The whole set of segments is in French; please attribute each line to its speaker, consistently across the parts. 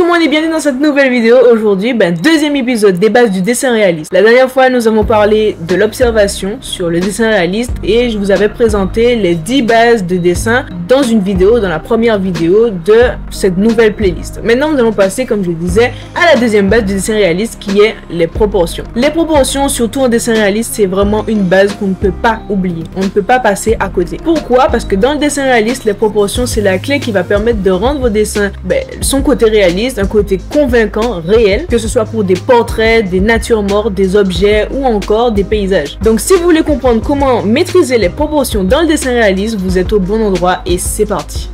Speaker 1: le monde et bienvenue dans cette nouvelle vidéo. Aujourd'hui, deuxième épisode des bases du dessin réaliste. La dernière fois, nous avons parlé de l'observation sur le dessin réaliste et je vous avais présenté les 10 bases de dessin dans une vidéo, dans la première vidéo de cette nouvelle playlist. Maintenant, nous allons passer, comme je le disais, à la deuxième base du dessin réaliste qui est les proportions. Les proportions, surtout en dessin réaliste, c'est vraiment une base qu'on ne peut pas oublier. On ne peut pas passer à côté. Pourquoi? Parce que dans le dessin réaliste, les proportions, c'est la clé qui va permettre de rendre vos dessins son côté réaliste, un côté convaincant, réel, que ce soit pour des portraits, des natures mortes, des objets ou encore des paysages. Donc si vous voulez comprendre comment maîtriser les proportions dans le dessin réaliste, vous êtes au bon endroit et c'est parti.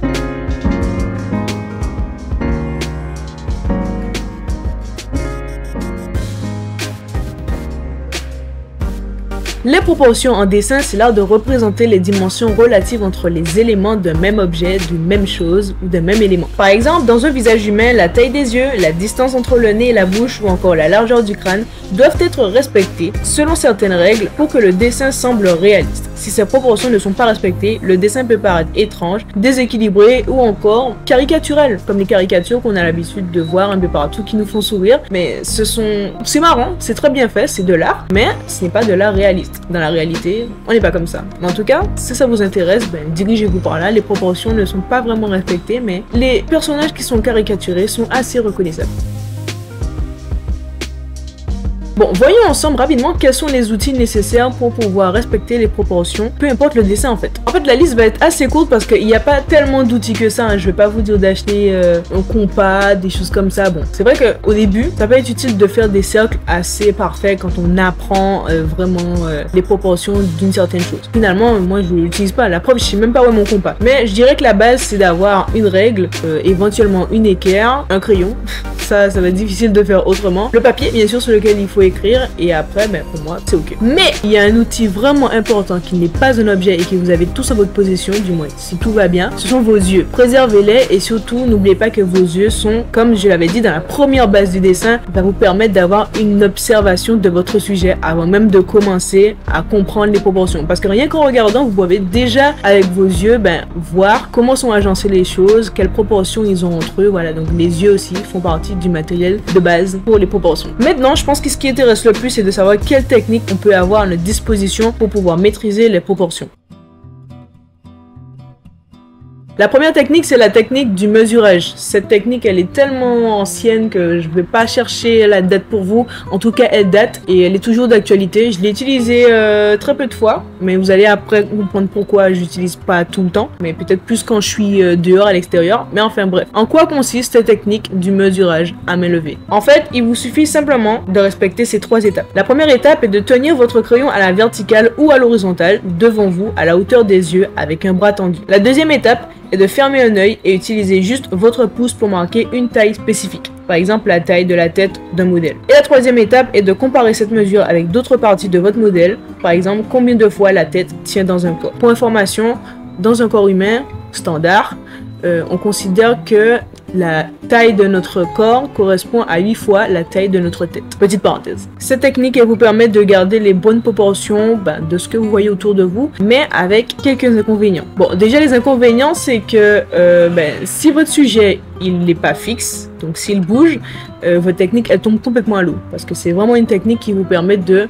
Speaker 1: Les proportions en dessin, c'est l'art de représenter les dimensions relatives entre les éléments d'un même objet, d'une même chose ou d'un même élément. Par exemple, dans un visage humain, la taille des yeux, la distance entre le nez et la bouche ou encore la largeur du crâne doivent être respectées selon certaines règles pour que le dessin semble réaliste. Si ces proportions ne sont pas respectées, le dessin peut paraître étrange, déséquilibré ou encore caricatural, comme les caricatures qu'on a l'habitude de voir un peu partout qui nous font sourire. Mais c'est marrant, c'est très bien fait, c'est de l'art, mais ce n'est pas de l'art réaliste. Dans la réalité, on n'est pas comme ça. Mais en tout cas, si ça vous intéresse, dirigez-vous par là. Les proportions ne sont pas vraiment respectées, mais les personnages qui sont caricaturés sont assez reconnaissables. Bon, voyons ensemble rapidement quels sont les outils nécessaires pour pouvoir respecter les proportions, peu importe le dessin en fait. En fait, la liste va être assez courte parce qu'il n'y a pas tellement d'outils que ça, hein. Je vais pas vous dire d'acheter un compas, des choses comme ça. Bon, c'est vrai qu'au début, ça peut être utile de faire des cercles assez parfaits quand on apprend vraiment les proportions d'une certaine chose. Finalement, moi je l'utilise pas. La preuve, je sais même pas où est mon compas. Mais je dirais que la base, c'est d'avoir une règle, éventuellement une équerre, un crayon. Ça va être difficile de faire autrement. Le papier, bien sûr, sur lequel il faut écrire et après, pour moi, c'est ok. Mais il y a un outil vraiment important qui n'est pas un objet et que vous avez tous à votre possession, du moins si tout va bien, ce sont vos yeux. Préservez-les et surtout, n'oubliez pas que vos yeux sont, comme je l'avais dit dans la première base du dessin, va vous permettre d'avoir une observation de votre sujet avant même de commencer à comprendre les proportions. Parce que rien qu'en regardant, vous pouvez déjà, avec vos yeux, voir comment sont agencées les choses, quelles proportions ils ont entre eux. Voilà, donc les yeux aussi font partie du matériel de base pour les proportions. Maintenant, je pense que ce qui intéresse le plus, c'est de savoir quelle technique on peut avoir à notre disposition pour pouvoir maîtriser les proportions. La première technique, c'est la technique du mesurage. Cette technique, elle est tellement ancienne que je ne vais pas chercher la date pour vous. En tout cas, elle date et elle est toujours d'actualité. Je l'ai utilisée très peu de fois, mais vous allez après comprendre pourquoi je l'utilise pas tout le temps, mais peut-être plus quand je suis dehors à l'extérieur. Mais enfin bref. En quoi consiste cette technique du mesurage à main levée? En fait, il vous suffit simplement de respecter ces 3 étapes. La première étape est de tenir votre crayon à la verticale ou à l'horizontale devant vous à la hauteur des yeux avec un bras tendu. La deuxième étape est de fermer un œil et utiliser juste votre pouce pour marquer une taille spécifique, par exemple la taille de la tête d'un modèle. Et la troisième étape est de comparer cette mesure avec d'autres parties de votre modèle, par exemple combien de fois la tête tient dans un corps. Pour information, dans un corps humain standard, on considère que la taille de notre corps correspond à 8 fois la taille de notre tête. Petite parenthèse. Cette technique, elle vous permet de garder les bonnes proportions de ce que vous voyez autour de vous, mais avec quelques inconvénients. Bon, déjà les inconvénients, c'est que si votre sujet, il n'est pas fixe, donc s'il bouge, votre technique, elle tombe complètement à l'eau. Parce que c'est vraiment une technique qui vous permet de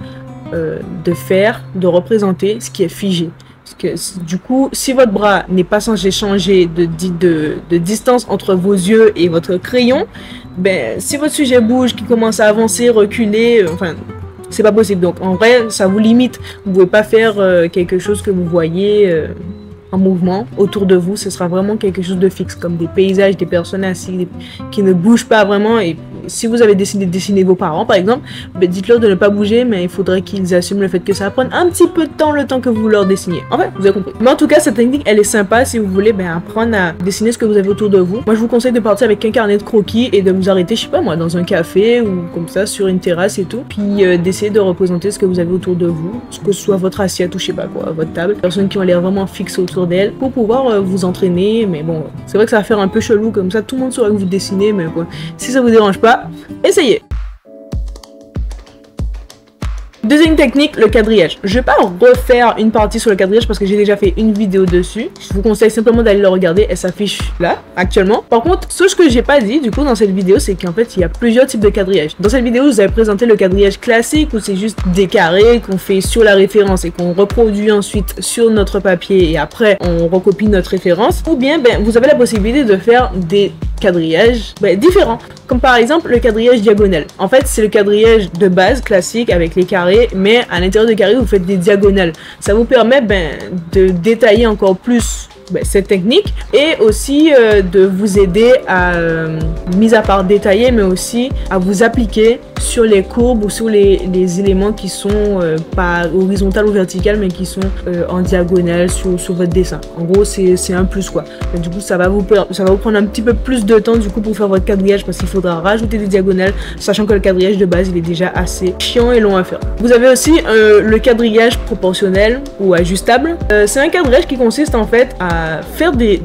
Speaker 1: représenter ce qui est figé. Parce que du coup, si votre bras n'est pas censé changer de distance entre vos yeux et votre crayon, si votre sujet bouge, qui commence à avancer, reculer, c'est pas possible. Donc en vrai, ça vous limite. Vous pouvez pas faire quelque chose que vous voyez en mouvement autour de vous. Ce sera vraiment quelque chose de fixe, comme des paysages, des personnes assises qui ne bougent pas vraiment. Et si vous avez décidé de dessiner vos parents, par exemple, dites-leur de ne pas bouger, mais il faudrait qu'ils assument le fait que ça va prendre un petit peu de temps, le temps que vous leur dessinez. En fait, vous avez compris. Mais en tout cas, cette technique, elle est sympa si vous voulez apprendre à dessiner ce que vous avez autour de vous. Moi, je vous conseille de partir avec un carnet de croquis et de vous arrêter, je sais pas moi, dans un café ou comme ça, sur une terrasse et tout. Puis d'essayer de représenter ce que vous avez autour de vous, que ce soit votre assiette ou je sais pas quoi, votre table. Personnes qui ont l'air vraiment fixes autour d'elles pour pouvoir vous entraîner. Mais bon, c'est vrai que ça va faire un peu chelou comme ça. Tout le monde saura que vous dessinez, mais quoi. Si ça vous dérange pas, essayez. Deuxième technique, le quadrillage. Je vais pas refaire une partie sur le quadrillage parce que j'ai déjà fait une vidéo dessus. Je vous conseille simplement d'aller le regarder, elle s'affiche là, actuellement. Par contre, ce que j'ai pas dit du coup dans cette vidéo, c'est qu'en fait, il y a plusieurs types de quadrillage. Dans cette vidéo, je vous avez présenté le quadrillage classique où c'est juste des carrés qu'on fait sur la référence et qu'on reproduit ensuite sur notre papier et après on recopie notre référence. Ou bien, vous avez la possibilité de faire des quadrillages différents, comme par exemple le quadrillage diagonal. En fait, c'est le quadrillage de base classique avec les carrés, mais à l'intérieur de carrés, vous faites des diagonales. Ça vous permet de détailler encore plus cette technique et aussi de vous aider à, mis à part détailler, mais aussi à vous appliquer sur les courbes ou sur les éléments qui sont pas horizontales ou verticales, mais qui sont en diagonale sur votre dessin. En gros, c'est un plus quoi. Et du coup, ça va vous prendre un petit peu plus de temps du coup pour faire votre quadrillage parce qu'il faudra rajouter des diagonales, sachant que le quadrillage de base, il est déjà assez chiant et long à faire. Vous avez aussi le quadrillage proportionnel ou ajustable. C'est un quadrillage qui consiste en fait à faire des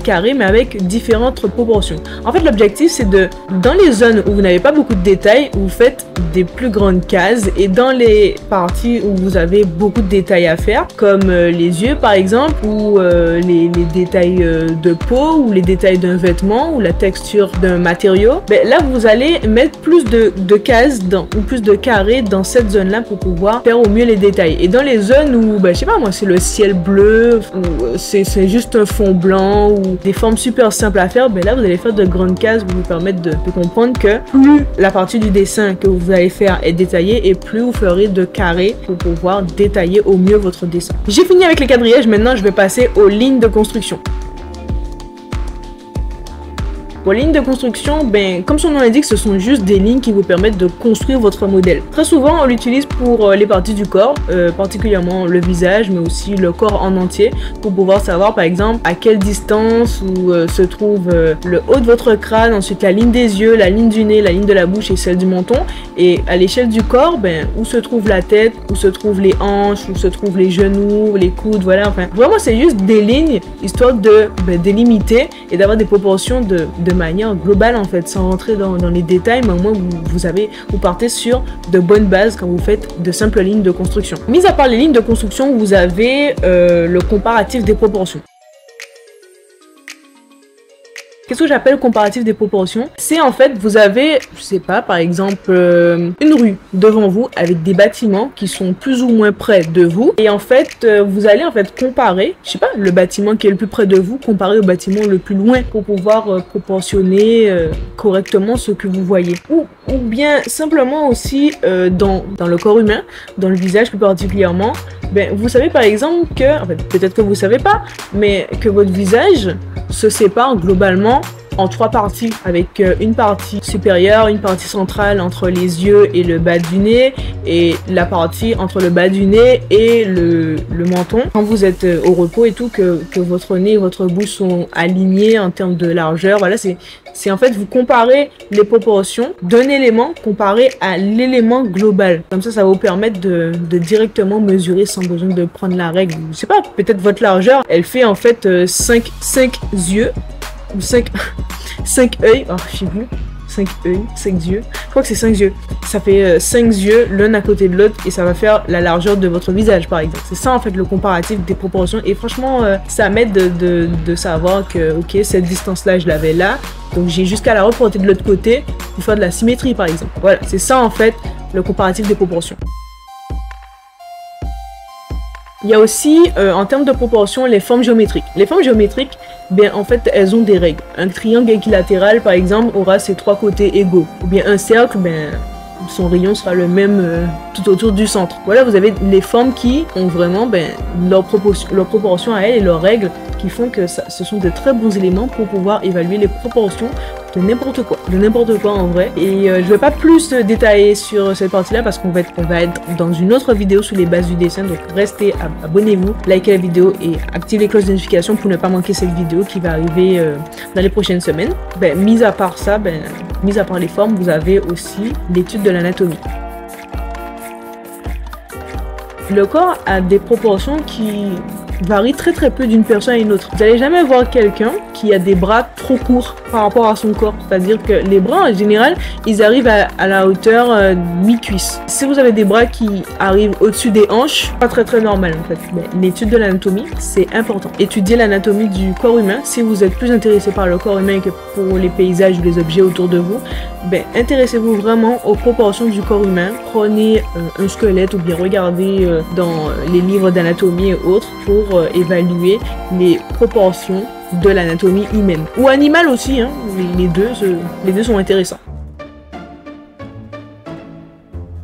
Speaker 1: carrés mais avec différentes proportions. En fait, l'objectif c'est dans les zones où vous n'avez pas beaucoup de détails, vous faites des plus grandes cases, et dans les parties où vous avez beaucoup de détails à faire, comme les yeux par exemple, ou les détails de peau, ou les détails d'un vêtement, ou la texture d'un matériau, là vous allez mettre plus de cases ou plus de carrés dans cette zone là pour pouvoir faire au mieux les détails. Et dans les zones où je sais pas moi, c'est le ciel bleu, ou c'est juste un fond blanc, ou des formes super simples à faire, là vous allez faire de grandes cases pour vous permettre de comprendre que plus la partie du dessin que vous allez faire est détaillée, et plus vous ferez de carrés pour pouvoir détailler au mieux votre dessin. J'ai fini avec les quadrillages, maintenant je vais passer aux lignes de construction. Pour les lignes de construction, comme son nom l'indique, ce sont juste des lignes qui vous permettent de construire votre modèle. Très souvent, on l'utilise pour les parties du corps, particulièrement le visage, mais aussi le corps en entier, pour pouvoir savoir par exemple à quelle distance se trouve le haut de votre crâne, ensuite la ligne des yeux, la ligne du nez, la ligne de la bouche et celle du menton. Et à l'échelle du corps, où se trouve la tête, où se trouvent les hanches, où se trouvent les genoux, les coudes, voilà. Enfin, vraiment, c'est juste des lignes, histoire de délimiter et d'avoir des proportions de manière globale en fait, sans rentrer dans les détails, mais au moins vous partez sur de bonnes bases quand vous faites de simples lignes de construction. Mis à part les lignes de construction, vous avez le comparatif des proportions. Qu'est-ce que j'appelle comparatif des proportions? C'est en fait, vous avez, je sais pas, par exemple, une rue devant vous avec des bâtiments qui sont plus ou moins près de vous. Et en fait, vous allez en fait comparer, je sais pas, le bâtiment qui est le plus près de vous, comparé au bâtiment le plus loin pour pouvoir proportionner correctement ce que vous voyez. Ou bien simplement aussi dans le corps humain, dans le visage plus particulièrement. Vous savez par exemple que, en fait, peut-être que vous savez pas, mais que votre visage se sépare globalement en trois parties, avec une partie supérieure, une partie centrale entre les yeux et le bas du nez, et la partie entre le bas du nez et le menton. Quand vous êtes au repos et tout, que votre nez et votre bouche sont alignés en termes de largeur, voilà, c'est en fait vous comparez les proportions d'un élément comparé à l'élément global. Comme ça va vous permettre de directement mesurer sans besoin de prendre la règle. Je sais pas, peut-être votre largeur, elle fait en fait 5 yeux, ou 5 œils, je sais plus, 5 œils, 5 yeux, je crois que c'est 5 yeux. Ça fait 5 yeux l'un à côté de l'autre et ça va faire la largeur de votre visage par exemple. C'est ça en fait le comparatif des proportions, et franchement ça m'aide de savoir que ok, cette distance là je l'avais là, donc j'ai jusqu'à la reporter de l'autre côté pour faire de la symétrie par exemple. Voilà, c'est ça en fait le comparatif des proportions. Il y a aussi, en termes de proportion, les formes géométriques. Les formes géométriques, en fait, elles ont des règles. Un triangle équilatéral, par exemple, aura ses trois côtés égaux. Ou bien un cercle, son rayon sera le même tout autour du centre. Voilà, vous avez les formes qui ont vraiment leur proportion à elles et leurs règles qui font que ce sont de très bons éléments pour pouvoir évaluer les proportions de n'importe quoi en vrai. Et je vais pas plus détailler sur cette partie là parce qu'on va être dans une autre vidéo sur les bases du dessin, donc restez, abonnez-vous, likez la vidéo et activez les cloches de notification pour ne pas manquer cette vidéo qui va arriver dans les prochaines semaines. Mis à part ça, mis à part les formes, vous avez aussi l'étude de l'anatomie. Le corps a des proportions qui varie très peu d'une personne à une autre. Vous n'allez jamais voir quelqu'un qui a des bras trop courts par rapport à son corps. C'est-à-dire que les bras, en général, ils arrivent à la hauteur mi-cuisse. Si vous avez des bras qui arrivent au-dessus des hanches, pas très normal en fait. Mais l'étude de l'anatomie, c'est important. Étudier l'anatomie du corps humain, si vous êtes plus intéressé par le corps humain que pour les paysages ou les objets autour de vous, ben, intéressez-vous vraiment aux proportions du corps humain. Prenez un squelette ou bien regardez dans les livres d'anatomie et autres pour évaluer les proportions de l'anatomie humaine. Ou animale aussi, hein. Les deux sont intéressants.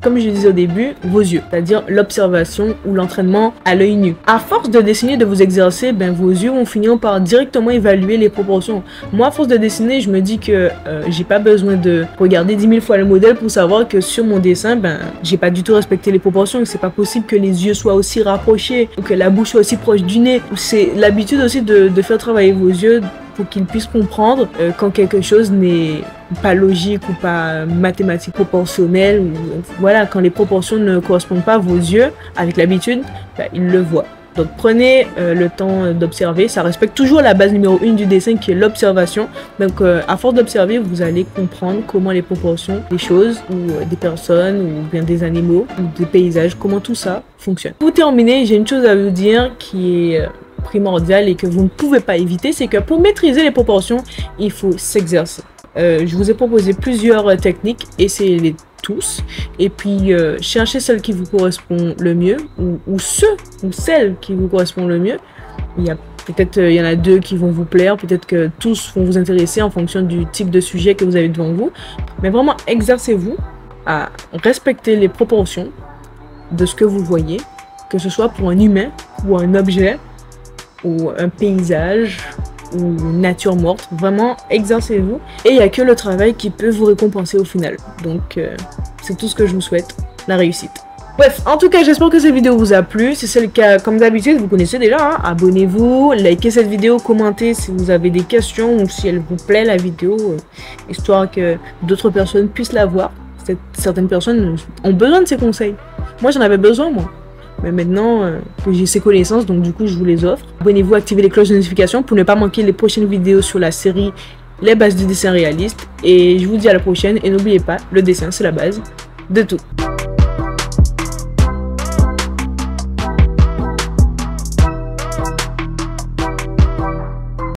Speaker 1: Comme je disais au début, vos yeux, c'est-à-dire l'observation ou l'entraînement à l'œil nu. À force de dessiner, de vous exercer, ben, vos yeux vont finir par directement évaluer les proportions. Moi, à force de dessiner, je me dis que j'ai pas besoin de regarder 10 000 fois le modèle pour savoir que sur mon dessin, ben, j'ai pas du tout respecté les proportions. C'est pas possible que les yeux soient aussi rapprochés ou que la bouche soit aussi proche du nez. C'est l'habitude aussi de faire travailler vos yeux pour qu'ils puissent comprendre quand quelque chose n'est pas logique ou pas mathématique proportionnel, ou voilà, quand les proportions ne correspondent pas à vos yeux, avec l'habitude, ben, ils le voient. Donc prenez le temps d'observer, ça respecte toujours la base numéro 1 du dessin qui est l'observation. Donc à force d'observer, vous allez comprendre comment les proportions des choses, ou des personnes, ou bien des animaux, ou des paysages, comment tout ça fonctionne. Pour terminer, j'ai une chose à vous dire qui est primordial et que vous ne pouvez pas éviter, c'est que pour maîtriser les proportions, il faut s'exercer. Je vous ai proposé plusieurs techniques, essayez-les tous, et puis cherchez celle qui vous correspond le mieux, ou ceux ou celles qui vous correspondent le mieux. Peut-être il y en a deux qui vont vous plaire, peut-être que tous vont vous intéresser en fonction du type de sujet que vous avez devant vous, mais vraiment exercez-vous à respecter les proportions de ce que vous voyez, que ce soit pour un humain ou un objet, ou un paysage, ou une nature morte. Vraiment, exercez-vous. Et il n'y a que le travail qui peut vous récompenser au final. Donc, c'est tout ce que je vous souhaite. La réussite. Bref, en tout cas, j'espère que cette vidéo vous a plu. Si c'est le cas, comme d'habitude, vous connaissez déjà, hein, abonnez-vous, likez cette vidéo, commentez si vous avez des questions ou si elle vous plaît, la vidéo, histoire que d'autres personnes puissent la voir. Certaines personnes ont besoin de ces conseils. Moi, j'en avais besoin, moi. Mais maintenant que j'ai ces connaissances, donc du coup je vous les offre. Abonnez-vous, activez les cloches de notification pour ne pas manquer les prochaines vidéos sur la série Les bases du dessin réaliste. Et je vous dis à la prochaine, et n'oubliez pas, le dessin c'est la base de tout.